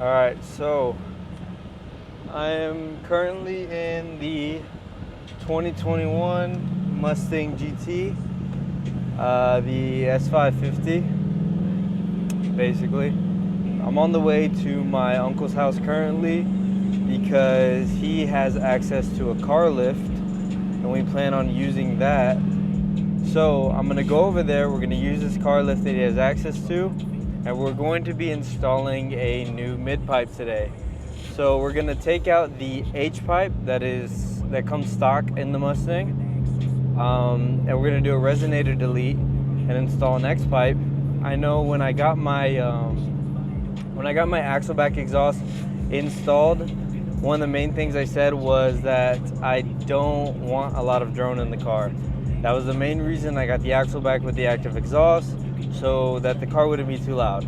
Alright, so I am currently in the 2021 Mustang GT, the S550, basically. I'm on the way to my uncle's house currently because he has access to a car lift and we plan on using that. So I'm gonna go over there, we're gonna use this car lift that he has access to, and we're going to be installing a new mid-pipe today. So we're gonna take out the H-pipe that comes stock in the Mustang, and we're gonna do a resonator delete and install an X-pipe. I know when I got my axle back exhaust installed, one of the main things I said was that I don't want a lot of drone in the car. That was the main reason I got the axle back with the active exhaust, so that the car wouldn't be too loud.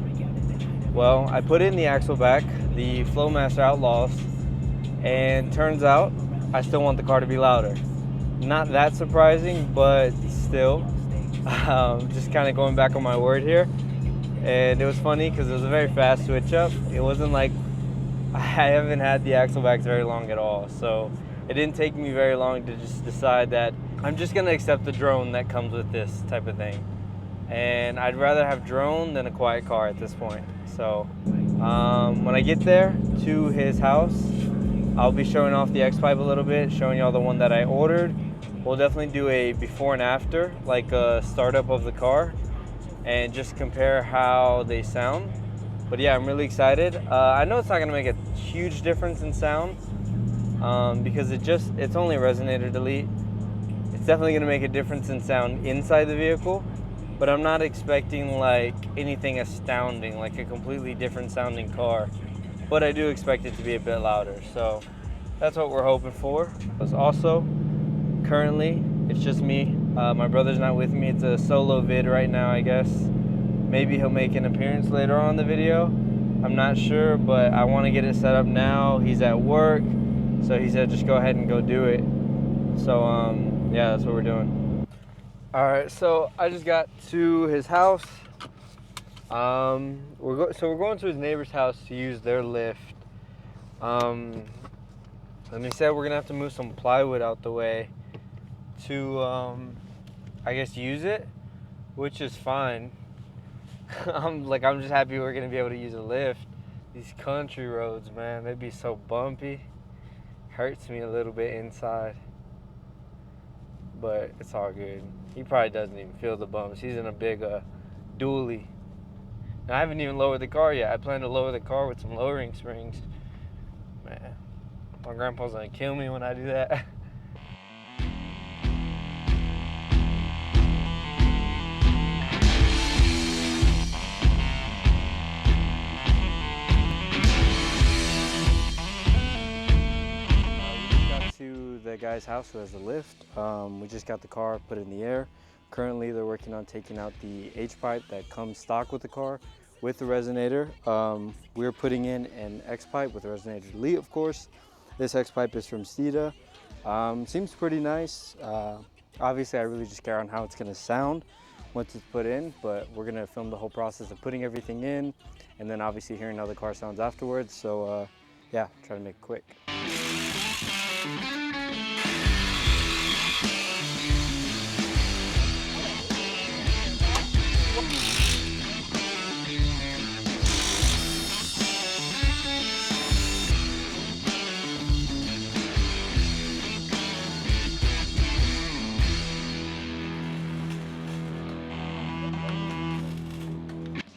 Well, I put in the axle back, the Flowmaster Outlaws, and turns out I still want the car to be louder. Not that surprising, but still, just kind of going back on my word here. And it was funny because it was a very fast switch up. It wasn't like, I haven't had the axle backs very long at all, so it didn't take me very long to just decide that I'm just gonna accept the drone that comes with this type of thing. And I'd rather have drone than a quiet car at this point. So when I get there to his house, I'll be showing off the X-pipe a little bit, showing y'all the one that I ordered. We'll definitely do a before and after, like a startup of the car, and just compare how they sound. But yeah, I'm really excited. I know it's not gonna make a huge difference in sound because it's only a resonator delete. It's definitely gonna make a difference in sound inside the vehicle, but I'm not expecting like anything astounding, like a completely different sounding car. But I do expect it to be a bit louder, so that's what we're hoping for. Also, currently, it's just me. My brother's not with me. It's a solo vid right now, I guess. Maybe he'll make an appearance later on in the video. I'm not sure, but I want to get it set up now. He's at work, so he said just go ahead and go do it. So yeah, that's what we're doing. All right, so I just got to his house. We're going to his neighbor's house to use their lift. And they said we're gonna have to move some plywood out the way to, I guess, use it, which is fine. I'm just happy we're gonna be able to use a lift. These country roads, man, they'd be so bumpy. Hurts me a little bit inside, but it's all good. He probably doesn't even feel the bumps. He's in a big dually. And I haven't even lowered the car yet. I plan to lower the car with some lowering springs. Man, my grandpa's gonna kill me when I do that. To the guy's house who has the lift. We just got the car put in the air. Currently they're working on taking out the H-pipe that comes stock with the car with the resonator. We're putting in an X-pipe with a resonator delete, of course. This X-pipe is from Steeda. Seems pretty nice. Obviously I really just care on how it's gonna sound once it's put in, but we're gonna film the whole process of putting everything in and then obviously hearing how the car sounds afterwards. So yeah, try to make it quick.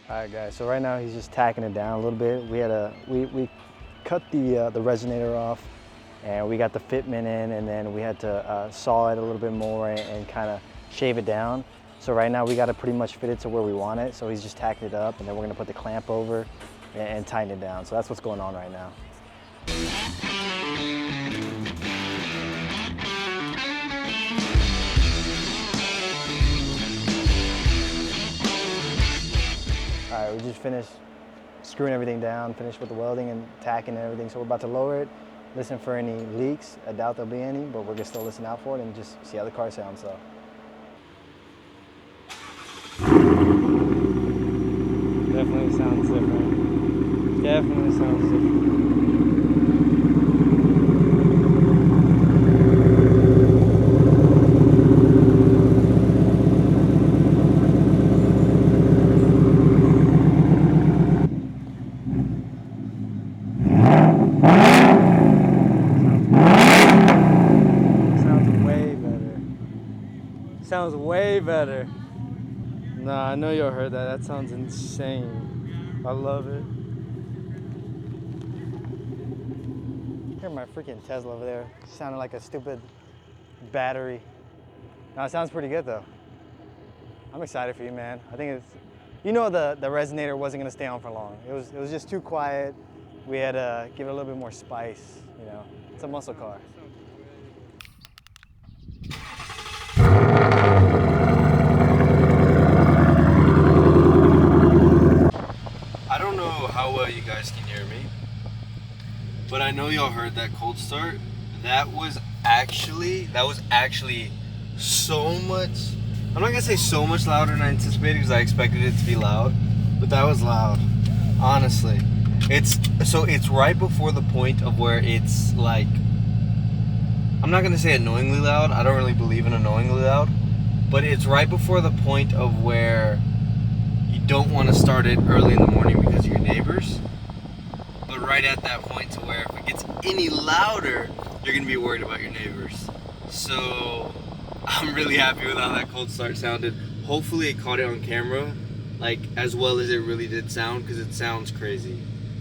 All right, guys. So right now he's just tacking it down a little bit. We cut the resonator off, and we got the fitment in, and then we had to saw it a little bit more and kind of shave it down. So right now we got to pretty much fit it to where we want it. So he's just tacking it up, and then we're gonna put the clamp over and tighten it down. So that's what's going on right now. All right, we just finished screwing everything down, finished with the welding and tacking and everything. So we're about to lower it, listen for any leaks. I doubt there'll be any, but we're gonna still listen out for it and just see how the car sounds. So. Definitely sounds different. Yeah, definitely sounds different. Sounds way better. Nah, I know y'all heard that. That sounds insane. I love it. Hear my freaking Tesla over there. Sounded like a stupid battery. No, it sounds pretty good though. I'm excited for you, man. I think it's, you know, the resonator wasn't gonna stay on for long. It was just too quiet. We had to give it a little bit more spice, you know. It's a muscle car. I don't know how well you guys can hear me, but I know y'all heard that cold start. That was actually so much, I'm not gonna say so much louder than I anticipated because I expected it to be loud, but that was loud, honestly. It's right before the point of where it's like, I'm not gonna say annoyingly loud, I don't really believe in annoyingly loud, but it's right before the point of where you don't want to start it early in the morning because of your neighbors, but right at that point to where if it gets any louder, you're gonna be worried about your neighbors. So I'm really happy with how that cold start sounded. Hopefully it caught it on camera, like as well as it really did sound, because it sounds crazy.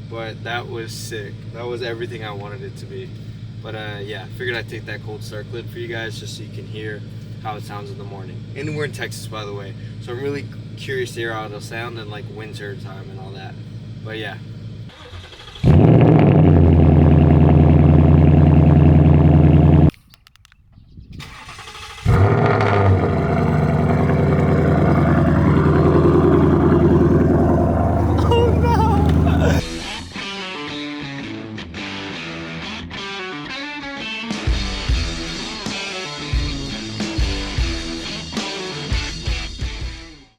But that was sick. That was everything I wanted it to be. But yeah, figured I'd take that cold start clip for you guys just so you can hear how it sounds in the morning. And we're in Texas, by the way, so I'm really curious to hear how it'll sound in like winter time and all that. But yeah,